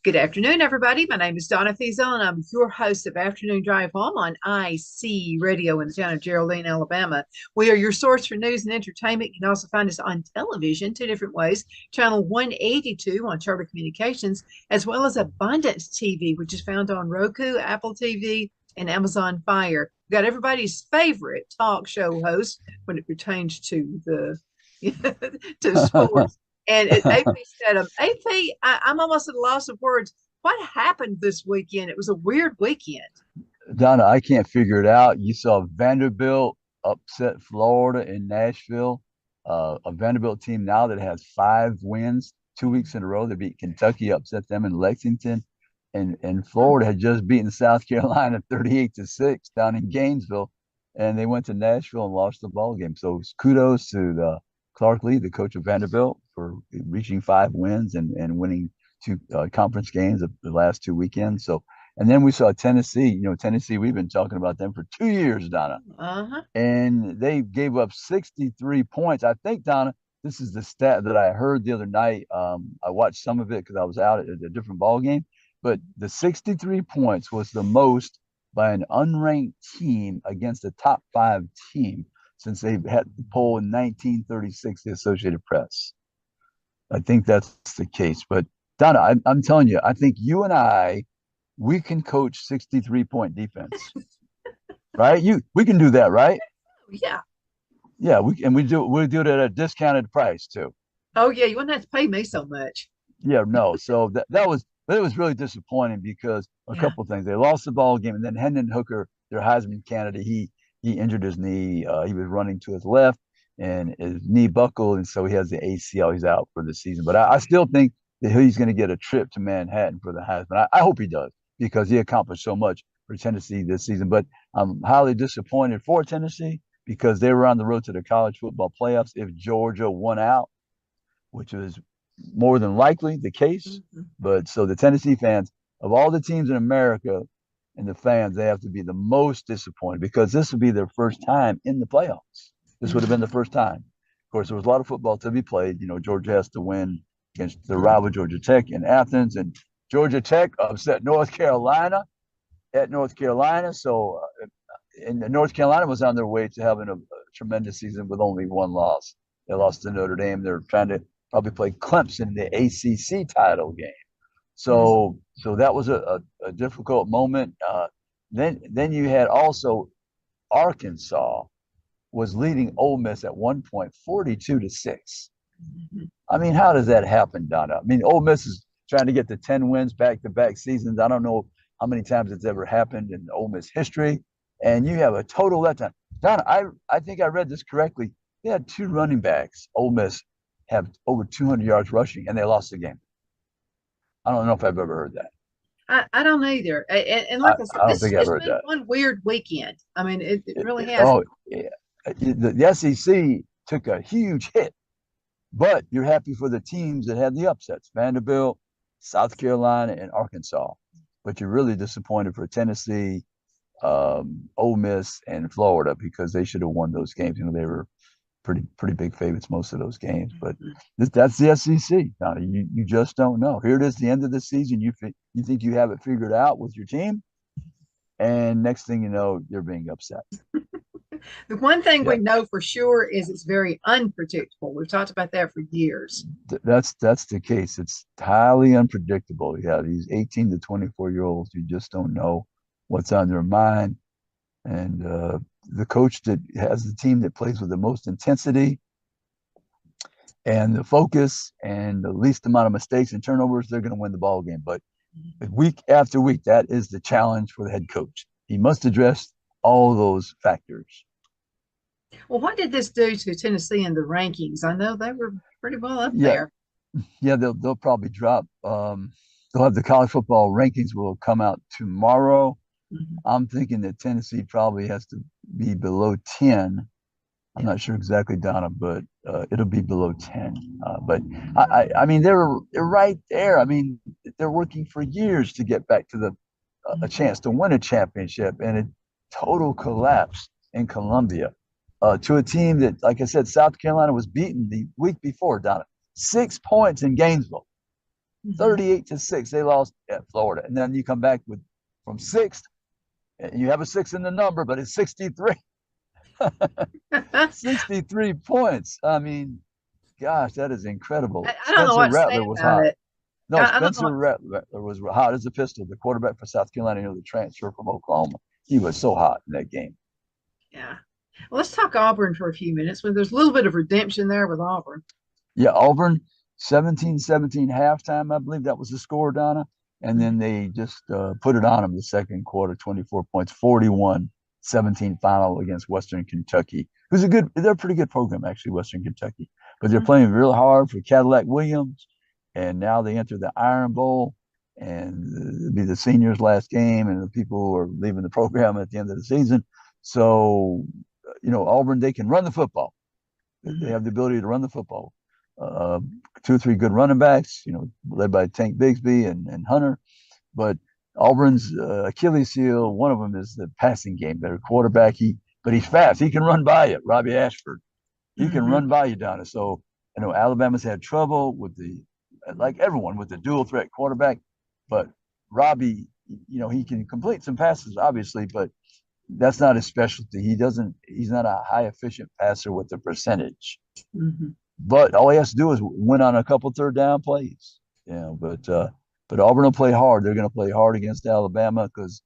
Good afternoon, everybody. My name is Donna Fiesel, and I'm your host of Afternoon Drive Home on IC Radio in the town of Geraldine, Alabama. We are your source for news and entertainment. You can also find us on television two different ways: channel 182 on Charter Communications, as well as Abundance TV, which is found on Roku, Apple TV, and Amazon Fire. We've got everybody's favorite talk show host when it pertains to the to sports. And AP Steadham, AP, I'm almost at a loss of words. What happened this weekend? It was a weird weekend. Donna, I can't figure it out. You saw Vanderbilt upset Florida in Nashville, a Vanderbilt team now that has 5 wins 2 weeks in a row. They beat Kentucky, upset them in Lexington, and Hmm. Florida had just beaten South Carolina 38-6 down in Gainesville, and they went to Nashville and lost the ball game. So kudos to Clark Lee, the coach of Vanderbilt, for reaching 5 wins and winning two conference games of the last 2 weekends. So and then we saw Tennessee. Tennessee, we've been talking about them for 2 years, Donna. Uh-huh. And they gave up 63 points. I think, Donna, this is the stat that I heard the other night. I watched some of it because I was out at a different ball game. But the 63 points was the most by an unranked team against a top five team since they had the poll in 1936, the Associated Press. I think that's the case. But Donna, I'm telling you, I think you and we can coach 63-point defense, right? We can do that, right? Yeah. Yeah, we do it at a discounted price too. Oh, yeah. You wouldn't have to pay me so much. Yeah, no. So that was really disappointing because a Yeah. couple of things. They lost the ball game, and then Hendon Hooker, their Heisman candidate, he injured his knee. He was running to his left, and his knee buckled, and so he has the ACL. He's out for the season. But I still think that he's going to get a trip to Manhattan for the Heisman. I hope he does because he accomplished so much for Tennessee this season. But I'm highly disappointed for Tennessee because they were on the road to the college football playoffs. If Georgia won out, which was more than likely the case. Mhm. But so the Tennessee fans, of all the teams in America and the fans, they have to be the most disappointed because this would be their first time in the playoffs. This would have been the Mhm. first time. Of course, there was a lot of football to be played. Georgia has to win against the rival Georgia Tech in Athens, and Georgia Tech upset North Carolina at North Carolina. So, and North Carolina was on their way to having a tremendous season with only one loss. They lost to Notre Dame. They're trying to probably play Clemson in the ACC title game. Mhm. So that was a difficult moment. Then you had also Arkansas was leading Ole Miss at one point 42-6. Mhm. I mean, how does that happen, Donna? I mean, Ole Miss is trying to get to 10 wins back to back seasons. I don't know how many times it's ever happened in Ole Miss history. And you have a total letdown. Donna, I think I read this correctly. They had two running backs, Ole Miss, have over 200 yards rushing, and they lost the game. I don't know if I've ever heard that. I don't either. And I, like I said, I don't this think has I've just heard been that. one weird weekend. I mean, it really has. Oh, yeah. The SEC took a huge hit, but you're happy for the teams that had the upsets: Vanderbilt, South Carolina, and Arkansas. But you're really disappointed for Tennessee, Ole Miss, and Florida because they should have won those games. They were pretty big favorites most of those games. But that's the SEC. Now, you just don't know. Here it is, the end of the season. You think you have it figured out with your team, and next thing you know, you're being upset. The one thing Yeah, we know for sure is it's very unpredictable. We've talked about that for years. that's the case. It's highly unpredictable. Yeah, these 18 to 24-year-olds, you just don't know what's on their mind. And the coach that has the team that plays with the most intensity and the focus and the least amount of mistakes and turnovers, they're going to win the ball game. But week after week, that is the challenge for the head coach. He must address all those factors. Well, what did this do to Tennessee in the rankings? I know they were pretty well up Yeah, there. yeah, they'll probably drop. They'll have the college football rankings will come out tomorrow. Mhm. I'm thinking that Tennessee probably has to be below 10. I'm Yeah. not sure exactly, Donna, but it'll be below 10. But I mean, they're right there. I mean, they're working for years to get back to a Mhm. chance to win a championship, and a total collapse in Columbia to a team that, like I said, South Carolina was beaten the week before, Donna, 6 points in Gainesville. Mhm. 38-6. They lost at Florida. And then you come back with from sixth, and you have a six in the number, but it's 63. I, 63 points. I mean, gosh, that is incredible. I don't know Spencer what to say Rattler was about hot. it. No, I don't know Spencer what. Rattler was hot as a pistol, the quarterback for South Carolina, the transfer from Oklahoma. He was so hot in that game. Yeah. Well, let's talk Auburn for a few minutes. When there's a little bit of redemption there with Auburn. Yeah, Auburn 17-17 halftime, I believe that was the score, Donna. And then they just put it on them the second quarter, 24 points, 41-17 final against Western Kentucky. They're a pretty good program, actually, Western Kentucky. But they're Mhm. playing real hard for Cadillac Williams. And now they enter the Iron Bowl. And it'll be the seniors' last game, and the people who are leaving the program at the end of the season. So, Auburn, they can run the football. They Mhm. have the ability to run the football. Uh, Two or three good running backs, led by Tank Bigsby and Hunter. But Auburn's Achilles heel, one of them is the passing game. Their quarterback, but he's fast. He can run by you. Robbie Ashford, he can Mhm. run by you down there. So Alabama's had trouble with like everyone, with the dual threat quarterback. But Robbie, he can complete some passes, obviously, but that's not his specialty. He's not a high efficient passer with the percentage. Mhm. But all he has to do is win on a couple third down plays. But Auburn will play hard. They're going to play hard against Alabama because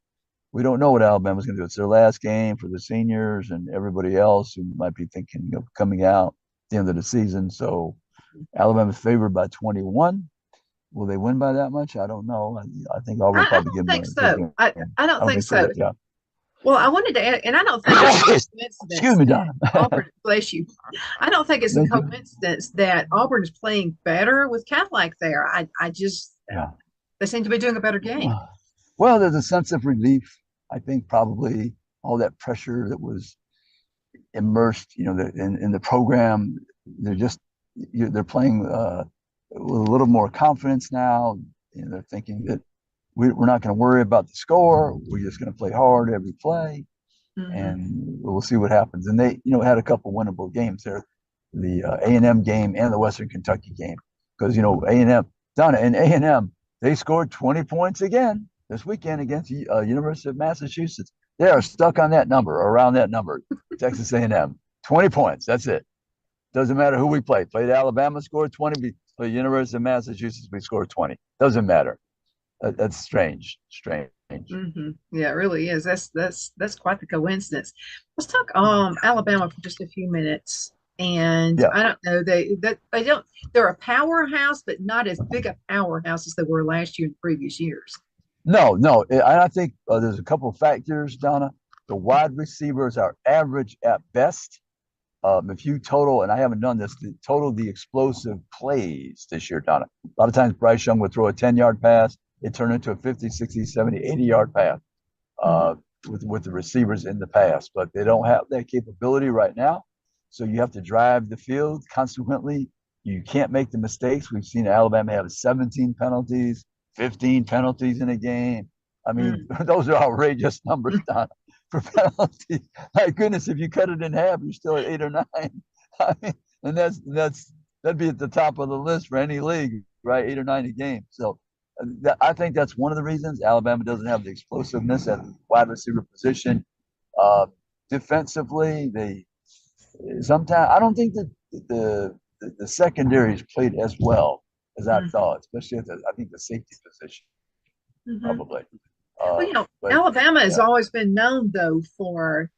we don't know what Alabama's going to do. It's their last game for the seniors and everybody else who might be thinking of coming out at the end of the season. So Alabama's favored by 21. Will they win by that much? I don't know. I think Auburn will I probably don't give them think a good so. game. I I don't don't think think so. so. Yeah. Well, I wanted to add, and I don't think it's a Excuse coincidence me, that Donna. Auburn, bless you. I don't think it's a Thank you. coincidence that Auburn is playing better with Cadillac there. I just, Yeah. they seem to be doing a better game. Well, there's a sense of relief. I think probably all that pressure that was immersed, in the program, they're just they're playing with a little more confidence now. They're thinking that we're not going to worry about the score. We're just going to play hard every play, Hmm. and we'll see what happens. And they, had a couple winnable games there, the A&M game and the Western Kentucky game, because A&M Donna and A&M, they scored 20 points again this weekend against University of Massachusetts. They are stuck on that number, around that number. Texas A&M, 20 points. That's it. Doesn't matter who we play. Played Alabama, scored 20. We played University of Massachusetts, we scored 20. Doesn't matter. That's strange. Strange. Hmm. Yeah, it really is. That's quite the coincidence. Let's talk Alabama for just a few minutes. And Yeah. I don't know, they don't, they're a powerhouse, but not as big a powerhouse as they were last year and previous years. No, no. I think there's a couple of factors, Donna. The wide receivers are average at best. If you total, and I haven't done this, total the explosive plays this year, Donna. A lot of times Bryce Young would throw a 10-yard pass. It turned into a 50, 60, 70, 80-yard pass Hmm. with the receivers in the past. But they don't have that capability right now. So you have to drive the field. Consequently, you can't make the mistakes. We've seen Alabama have 17 penalties, 15 penalties in a game. I mean, those are outrageous numbers, Don, for penalties. My goodness, if you cut it in half, you're still at 8 or 9. I mean, and that'd be at the top of the list for any league, right? 8 or 9 a game. So I think that's one of the reasons Alabama doesn't have the explosiveness at the wide receiver position. Uh, Defensively, they sometimes I don't think that the secondaries played as well as I Hmm. thought, especially at I think the safety position Hmm. probably. Well, But Alabama has yeah, always been known though for,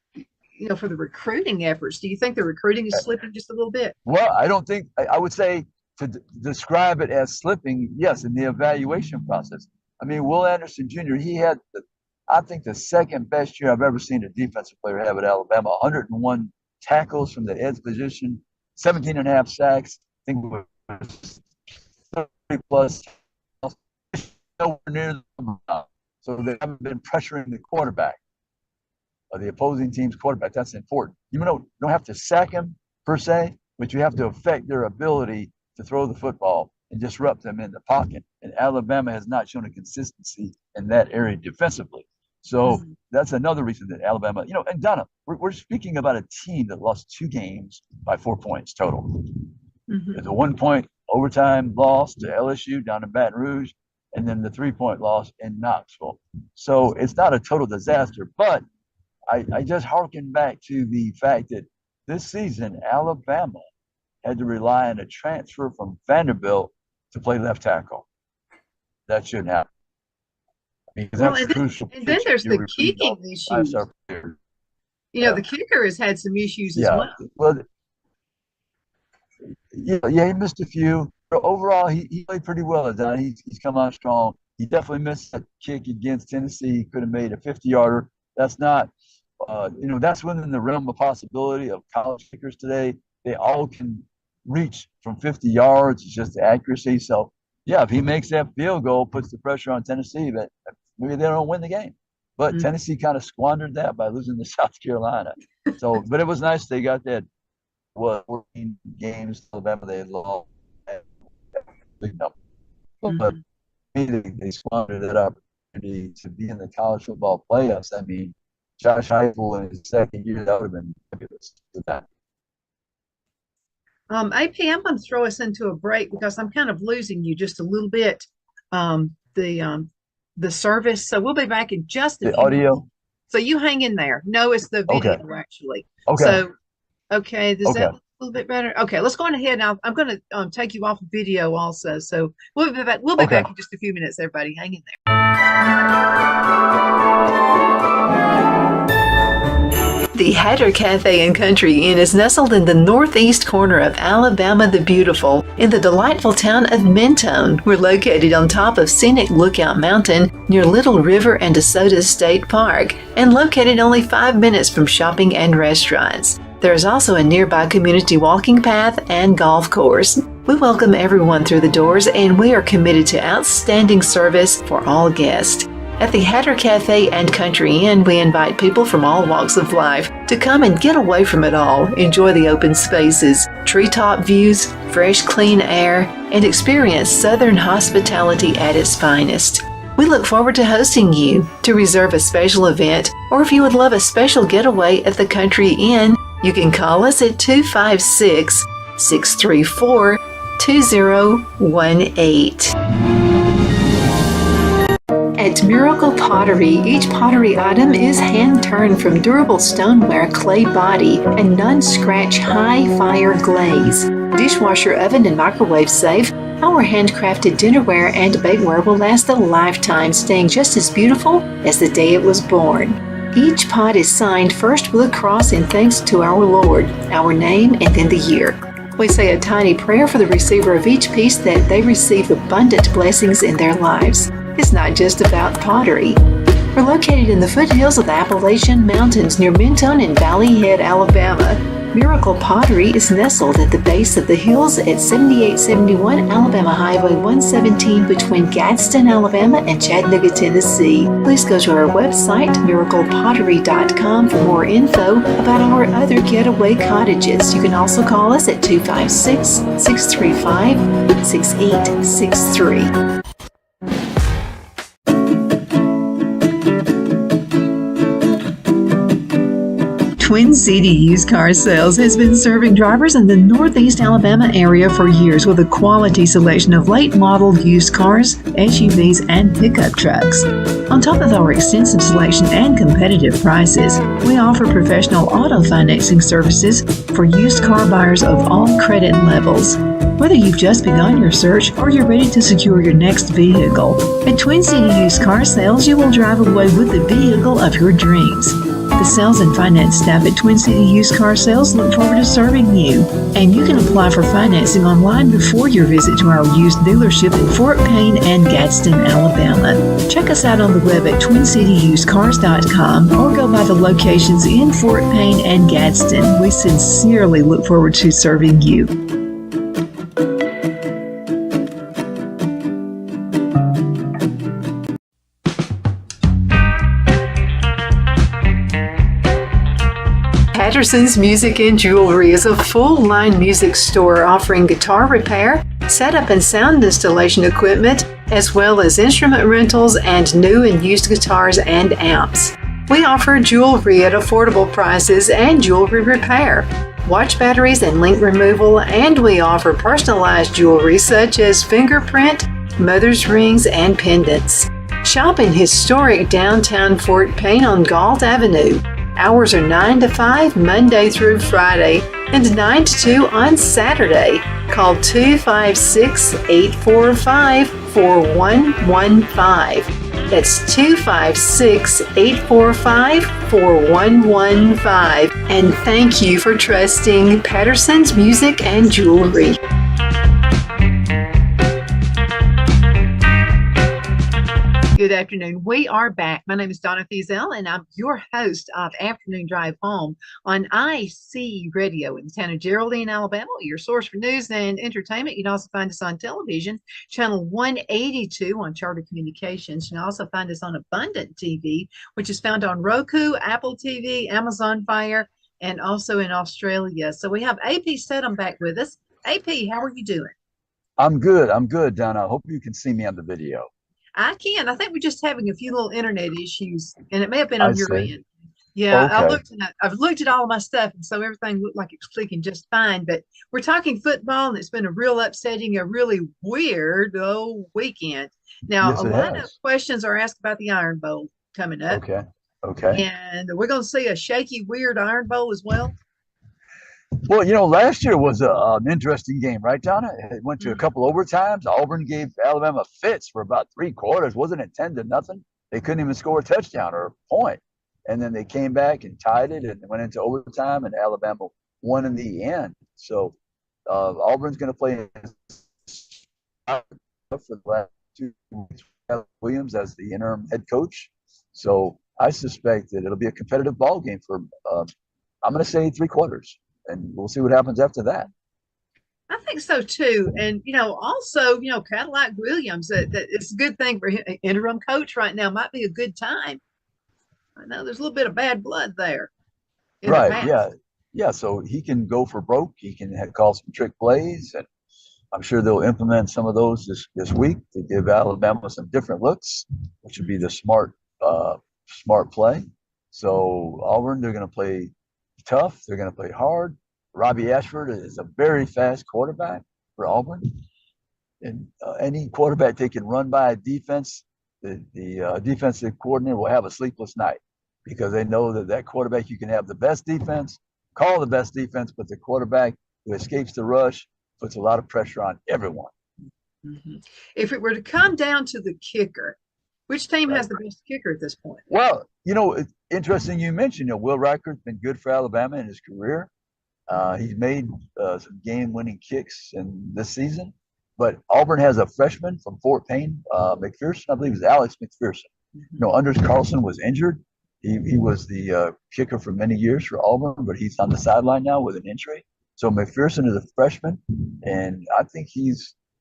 for the recruiting efforts. Do you think the recruiting is slipping just a little bit? well, I don't think I would say to describe it as slipping. Yes, in the evaluation process. I mean, Will Anderson Jr. He had, I think, the second best year I've ever seen a defensive player have at Alabama. 101 tackles from the edge position, 17 and a half sacks. I think it was 30 plus, nowhere near the. So they haven't been pressuring the quarterback, the opposing team's quarterback. That's important. You don't have to sack him per se, but you have to affect their ability to throw the football and disrupt them in the pocket. And Alabama has not shown a consistency in that area defensively. So Hmm. that's another reason that Alabama, and Donna, we're speaking about a team that lost 2 games by 4 points total. Hmm. There's a 1 point overtime loss to LSU down in Baton Rouge, and then the 3-point loss in Knoxville. So it's not a total disaster, but I just harken back to the fact that this season, Alabama had to rely on a transfer from Vanderbilt to play left tackle. That shouldn't happen. Because Well, that's crucial. and then there's the kicking issues. The kicker has had some issues as well. Well, yeah, he missed a few. But overall, he played pretty well. He's come on strong. He definitely missed a kick against Tennessee. He could have made a 50-yarder. That's not, that's within the realm of possibility of college kickers today. They all can reach from 50 yards. It's just the accuracy. So, yeah, if he makes that field goal, puts the pressure on Tennessee, but maybe they don't win the game. But Tennessee kind of squandered that by losing to South Carolina. So, but it was nice they got that. 14 games Alabama they lost. Big number. But they squandered that opportunity to be in the college football playoffs. I mean, Josh Heupel in his second year, that would have been fabulous for that. AP, I'm going to throw us into a break because I'm kind of losing you just a little bit. The service. So we'll be back in just a few audio. minutes. So you hang in there. No, it's the video actually. Okay. So, okay, does that look a little bit better? Okay, let's go on ahead now. I'm going to take you off of video also. So we'll be back. We'll be back in just a few minutes. Everybody, hang in there. The Hatter Cafe and Country Inn is nestled in the northeast corner of Alabama the Beautiful in the delightful town of Mentone. We're located on top of scenic Lookout Mountain near Little River and DeSoto State Park and located only 5 minutes from shopping and restaurants. There is also a nearby community walking path and golf course. We welcome everyone through the doors and we are committed to outstanding service for all guests. At the Hatter Cafe and Country Inn, we invite people from all walks of life to come and get away from it all, enjoy the open spaces, treetop views, fresh, clean air, and experience Southern hospitality at its finest. We look forward to hosting you. To reserve a special event, or if you would love a special getaway at the Country Inn, you can call us at 256-634-2018. At Miracle Pottery, each pottery item is hand-turned from durable stoneware, clay body, and non-scratch high-fire glaze. Dishwasher oven and microwave safe, our handcrafted dinnerware and bakeware will last a lifetime, staying just as beautiful as the day it was born. Each pot is signed first with a cross in thanks to our Lord, our name, and then the year. We say a tiny prayer for the receiver of each piece that they receive abundant blessings in their lives. It's not just about pottery. We're located in the foothills of the Appalachian Mountains near Mentone and Valley Head, Alabama. Miracle Pottery is nestled at the base of the hills at 7871 Alabama Highway 117 between Gadsden, Alabama and Chattanooga, Tennessee. Please go to our website, miraclepottery.com, for more info about our other getaway cottages. You can also call us at 256-635-6863. Twin City Used Car Sales has been serving drivers in the Northeast Alabama area for years with a quality selection of late model used cars, SUVs, and pickup trucks. On top of our extensive selection and competitive prices, we offer professional auto financing services for used car buyers of all credit levels. Whether you've just begun your search or you're ready to secure your next vehicle, at Twin City Used Car Sales, you will drive away with the vehicle of your dreams. The sales and finance staff at Twin City Used Car Sales look forward to serving you, and you can apply for financing online before your visit to our used dealership in Fort Payne and Gadsden, Alabama. Check us out on the web at twincityusedcars.com or go by the locations in Fort Payne and Gadsden. We sincerely look forward to serving you. Patterson's Music and Jewelry is a full-line music store offering guitar repair, setup and sound installation equipment, as well as instrument rentals and new and used guitars and amps. We offer jewelry at affordable prices and jewelry repair. watch batteries and link removal, and we offer personalized jewelry such as fingerprint, mother's rings, and pendants. Shop in historic downtown Fort Payne on Galt Avenue. Hours are 9 to 5 Monday through Friday and 9 to 2 on Saturday. Call 256-845-4115. That's 256-845-4115. And thank you for trusting Patterson's Music and Jewelry. Good afternoon. We are back. My name is Donna Fiesel, and I'm your host of Afternoon Drive Home on IC Radio in the town of Geraldine, Alabama, your source for news and entertainment. You can also find us on television, channel 182 on Charter Communications. You can also find us on Abundant TV, which is found on Roku, Apple TV, Amazon Fire, and also in Australia. So we have AP Steadham back with us. AP, how are you doing? I'm good. I'm good, Donna. I hope you can see me on the video. I can. I think we're just having a few little internet issues, and it may have been I on your see. end. Yeah, Okay. I've looked at all of my stuff, and so everything looked like it was clicking just fine. But we're talking football, and it's been a real upsetting, a really weird weekend. Now, a Yes, it lot of has. questions are asked about the Iron Bowl coming up, Okay. Okay. and we're going to see a shaky, weird Iron Bowl as well. Well, last year was an interesting game, right, Donna? It went to a couple overtimes. Auburn gave Alabama fits for about 3 quarters. Wasn't it 10-0? They couldn't even score a touchdown or a point. And then they came back and tied it and went into overtime, and Alabama won in the end. So Auburn's going to play for the last 2 weeks. Williams as the interim head coach. So I suspect that it'll be a competitive ball game for, I'm going to say 3 quarters. And we'll see what happens after that. I think so too. And also, Cadillac Williams, that it's a good thing for him. Interim coach right now might be a good time. I know there's a little bit of bad blood there in the Right. Yeah. past. Yeah. So he can go for broke. He can call some trick plays. And I'm sure they'll implement some of those this week to give Alabama some different looks, which would be the smart play. So Auburn, they're going to play tough. They're going to play hard. Robbie Ashford is a very fast quarterback for Auburn. And any quarterback they can run by a defense, the defensive coordinator will have a sleepless night because they know that quarterback, you can have the best defense, call the best defense, but the quarterback who escapes the rush puts a lot of pressure on everyone. Mm-hmm. If it were to come down to the kicker, which team Right. has the best kicker at this point? Well, it's interesting you mentioned, Will Reicher's been good for Alabama in his career. He's made some game-winning kicks in this season. But Auburn has a freshman from Fort Payne, McPherson, I believe it's Alex McPherson. Anders Carlson was injured. He was the kicker for many years for Auburn, but he's on the sideline now with an injury. So McPherson is a freshman, and I think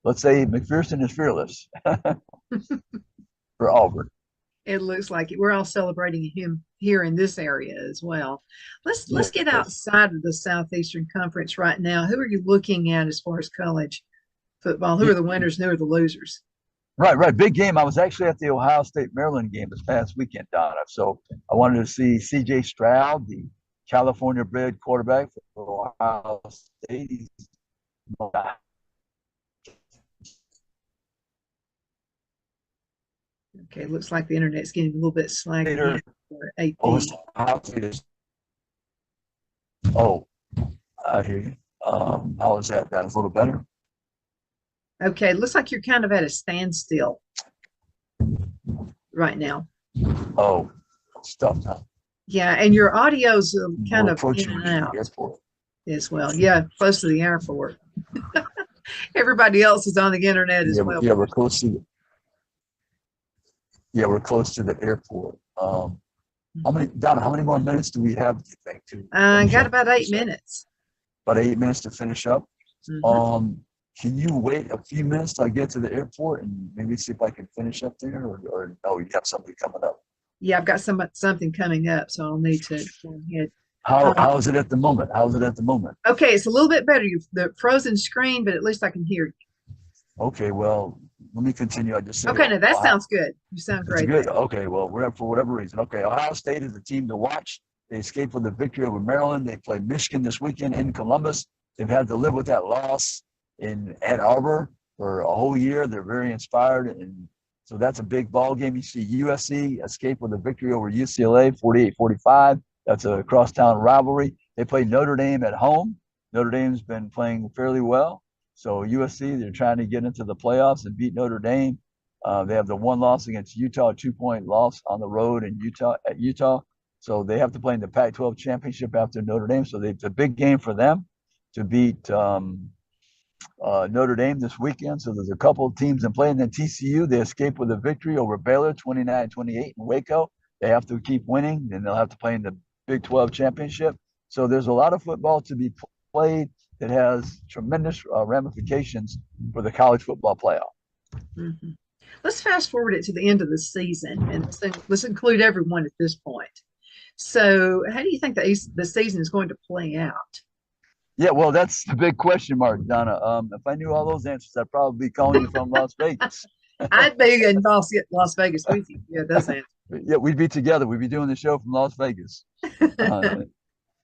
let's say McPherson is fearless for Auburn. It looks like it. We're all celebrating him here in this area as well. Let's get Yes. outside of the Southeastern Conference right now. Who are you looking at as far as college football? Who Yeah. are the winners and who are the losers? Right. Big game. I was actually at the Ohio State Maryland game this past weekend, Donna. So I wanted to see C.J. Stroud, the California-bred quarterback for Ohio State. He's Okay, looks like the internet's getting a little bit slack again for AP. Oh, I hear you. How is that? That's a little better. Okay, looks like you're kind of at a standstill right now. Oh, stuff now. Yeah, and your audio's kind We're of in approaching and out the airport. as well. Yeah, close to the airport. Everybody else is on the internet as well. Yeah, we're close to. Yeah, we're close to the airport. How many more minutes do we have, do you think? Got about 8 minutes. About 8 minutes to finish up. Mm-hmm. Can you wait a few minutes till I get to the airport and maybe see if I can finish up there, or no, you have somebody coming up? Yeah, I've got something coming up, so I'll need to go ahead. How is it at the moment? How's it at the moment? Okay, it's a little bit better. The frozen screen, but at least I can hear you. Okay, well, let me continue. I just said. Okay, now that sounds good. You sound great. Good. Okay, well, for whatever reason. Okay, Ohio State is the team to watch. They escaped with a victory over Maryland. They play Michigan this weekend in Columbus. They've had to live with that loss in Ann Arbor for a whole year. They're very inspired, and so that's a big ball game. You see USC escape with a victory over UCLA, 48-45. That's a crosstown rivalry. They play Notre Dame at home. Notre Dame's been playing fairly well. So USC, they're trying to get into the playoffs and beat Notre Dame. They have the one loss against Utah, 2-point loss on the road in Utah. So they have to play in the Pac-12 championship after Notre Dame. So it's a big game for them to beat Notre Dame this weekend. So there's a couple of teams in play. And then TCU, they escaped with a victory over Baylor, 29-28 in Waco. They have to keep winning, and they'll have to play in the Big 12 championship. So there's a lot of football to be played that has tremendous ramifications for the college football playoff. Mm-hmm. Let's fast forward it to the end of the season, and let's include everyone at this point. So, how do you think the season is going to play out? Yeah, well, that's the big question mark, Donna. If I knew all those answers, I'd probably be calling you from Las Vegas. I'd be in Las Vegas with you. Yeah, those answers. Yeah, we'd be together. We'd be doing the show from Las Vegas,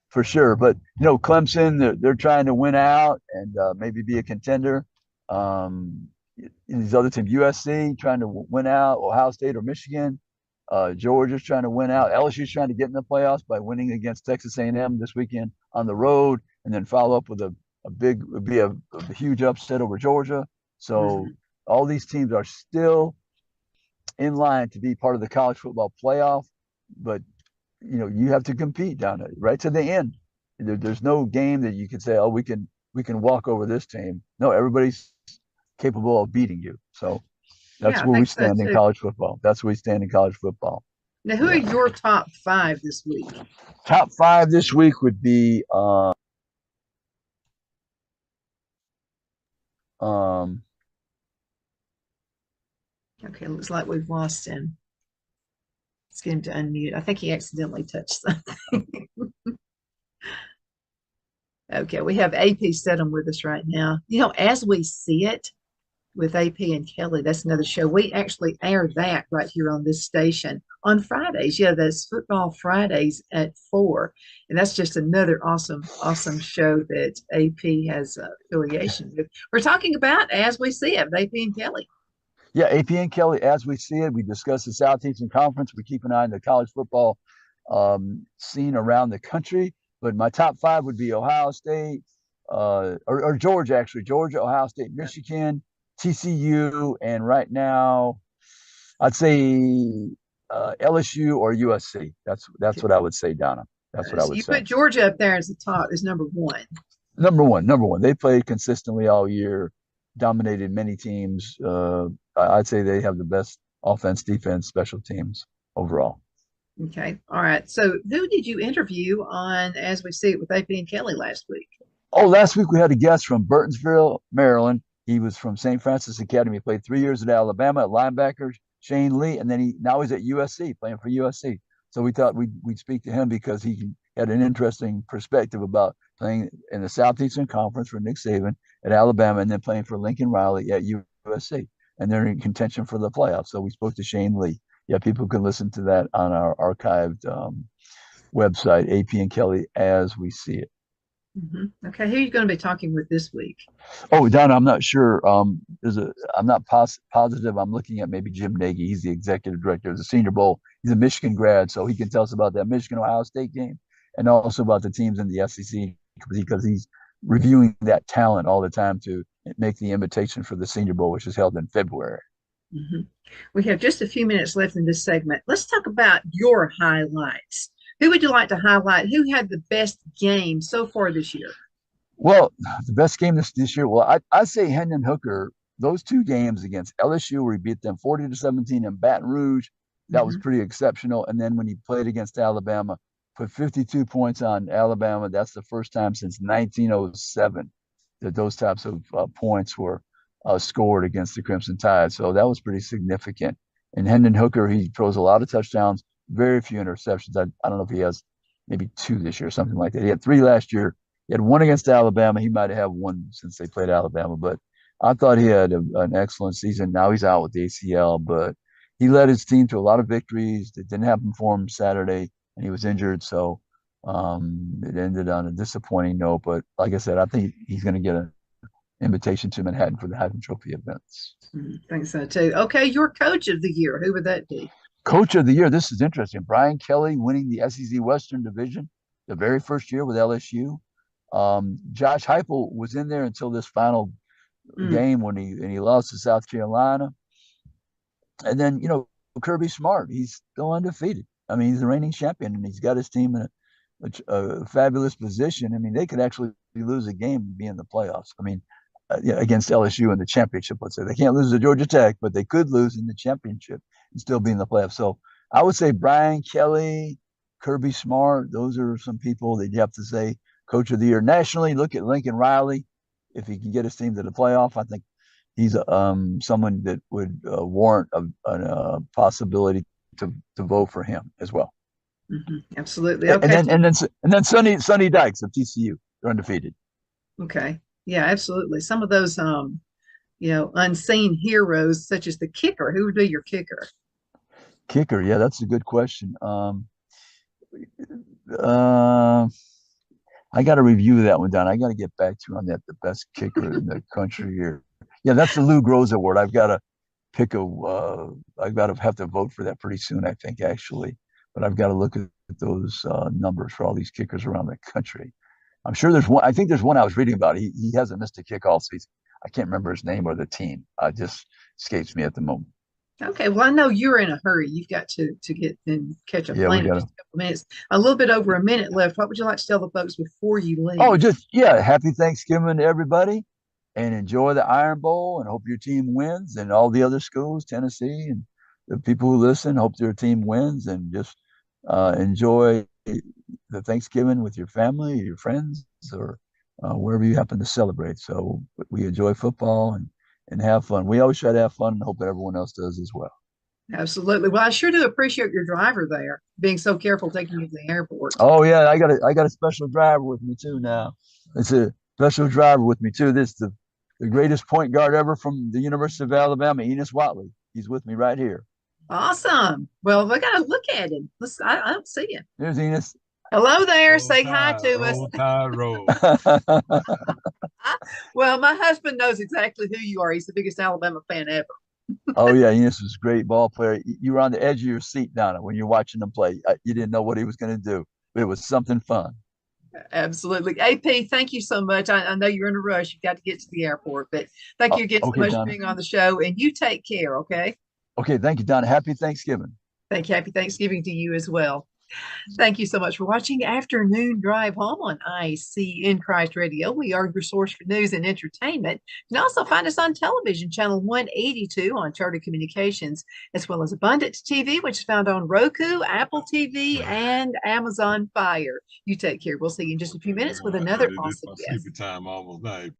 for sure. But Clemson, they're trying to win out and maybe be a contender. These other teams, USC trying to win out, Ohio State or Michigan. Georgia's trying to win out. LSU's trying to get in the playoffs by winning against Texas A&M this weekend on the road, and then follow up with a huge upset over Georgia. So Mm-hmm. all these teams are still in line to be part of the college football playoff, but you have to compete down it right to the end. There's no game that you can say, oh, we can walk over this team. No, everybody's capable of beating you. So Yeah, that's I where we think so stand in too. college football. That's where we stand in college football. Now, who are Yeah. your top five this week? Top five this week would be um Okay, looks like we've lost him. Let's get him to unmute. I think he accidentally touched something. Okay, we have AP Steadham with us right now. As we see it with AP and Kelly, that's another show. We actually air that right here on this station on Fridays. Yeah, that's Football Fridays at 4. And that's just another awesome show that AP has affiliation with. We're talking about As We See It with AP and Kelly. Yeah, AP and Kelly, as we see it, we discuss the Southeastern Conference. We keep an eye on the college football scene around the country. But my top five would be Ohio State, or Georgia, actually. Georgia, Ohio State, Michigan, TCU, and right now, I'd say LSU or USC. That's what I would say, Donna. That's what I So would you say. put Georgia up there as the top, as number one. Number one. They played consistently all year, dominated many teams. I'd say they have the best offense, defense, special teams overall. Okay. All right. So who did you interview on As We See It with AP and Kelly last week? Oh, last week we had a guest from Burtonsville, Maryland. He was from St. Francis Academy. He played 3 years at Alabama at linebacker, Shane Lee, and then now he's at USC playing for USC. So we thought we'd speak to him because he had an interesting perspective about playing in the Southeastern Conference for Nick Saban at Alabama and then playing for Lincoln Riley at USC. And they're in contention for the playoffs. So we spoke to Shane Lee. Yeah, people can listen to that on our archived website, AP and Kelly, as we see it. Mm-hmm. Okay. Who are you going to be talking with this week? Oh, Donna, I'm not sure. I'm not positive. I'm looking at maybe Jim Nagy. He's the executive director of the Senior Bowl. He's a Michigan grad, so he can tell us about that Michigan Ohio State game and also about the teams in the SEC because he's reviewing that talent all the time to make the invitation for the Senior Bowl, which is held in February. Mm-hmm. We have just a few minutes left in this segment. Let's talk about your highlights. Who would you like to highlight? Who had the best game so far this year? Well, the best game this year. Well, I say Hendon Hooker. Those two games against LSU, where he beat them 40-17 in Baton Rouge, that was Mm-hmm. pretty exceptional. And then when he played against Alabama, put 52 points on Alabama. That's the first time since 1907 that those types of points were scored against the Crimson Tide. So that was pretty significant. And Hendon Hooker, he throws a lot of touchdowns, very few interceptions. I don't know if he has maybe two this year, something like that. He had three last year. He had one against Alabama. He might have one since they played Alabama, but I thought he had an excellent season. Now he's out with the ACL, but he led his team to a lot of victories. It didn't happen for him Saturday, and he was injured. So It ended on a disappointing note, but like I said, I think he's going to get an invitation to Manhattan for the Heisman Trophy events. Think so too. Okay, your coach of the year, who would that be? Coach of the year, this is interesting. Brian Kelly winning the SEC Western Division the very first year with LSU. Josh Heupel was in there until this final Mm, game when he lost to South Carolina. And then, Kirby Smart, he's still undefeated. I mean, he's the reigning champion, and he's got his team in a fabulous position. I mean, they could actually lose a game and be in the playoffs. I mean, yeah, against LSU in the championship, let's say. They can't lose to Georgia Tech, but they could lose in the championship and still be in the playoffs. So I would say Brian Kelly, Kirby Smart, those are some people that you have to say coach of the year. Nationally, look at Lincoln Riley. If he can get his team to the playoff, I think he's someone that would warrant a possibility to vote for him as well. absolutely. And Okay. then and then Sonny Dykes of TCU, they're undefeated. Okay. Yeah, absolutely. Some of those unseen heroes, such as the kicker. Who would be your kicker? Kicker, yeah, that's a good question. Uh, I got to review that one, Don. I got to get back to you on that. The best kicker in the country here. Yeah, that's the Lou Groza Award. I've got to pick a. I've got to have to vote for that pretty soon. I think actually, but I've got to look at those numbers for all these kickers around the country. I'm sure there's one. I think there's one I was reading about. He hasn't missed a kick all season. I can't remember his name or the team. Just escapes me at the moment. Okay, well, I know you're in a hurry. You've got to get and catch a Yeah, we plane in got just to. a couple minutes. A little bit over a minute left. What would you like to tell the folks before you Oh, leave? just yeah. Happy Thanksgiving to everybody, and enjoy the Iron Bowl. And hope your team wins. And all the other schools, Tennessee, and the people who listen, hope their team wins. And just enjoy the Thanksgiving with your family, your friends, or wherever you happen to celebrate. So we enjoy football and have fun. We always try to have fun and hope that everyone else does as well. Absolutely. Well, I sure do appreciate your driver there being so careful taking you to the airport. Oh yeah, I got a special driver with me too now. It's a special driver with me too. This the greatest point guard ever from the University of Alabama, Enos Watley. He's with me right here. Awesome. Well, we got to look at him. I don't see him. There's Enos. Hello there. Roll Say hi Tide, to us. Roll Tide, Roll. Well, my husband knows exactly who you are. He's the biggest Alabama fan ever. Oh yeah, Enos was a great ball player. You were on the edge of your seat, Donna, when you're watching him play. You didn't know what he was going to do, but it was something fun. Absolutely. AP, thank you so much. I know you're in a rush. You've got to get to the airport, but thank you again so Okay, much for Donna. being on the show. And you take care, okay? Okay, thank you, Donna. Happy Thanksgiving. Thank you. Happy Thanksgiving to you as well. Thank you so much for watching Afternoon Drive Home on IC in Christ Radio. We are your source for news and entertainment. You can also find us on television, channel 182 on Charter Communications, as well as Abundant TV, which is found on Roku, Apple TV, and Amazon Fire. You take care. We'll see you in just a few minutes with Boy, I another tell you, this awesome my guest. sleepy time almost night.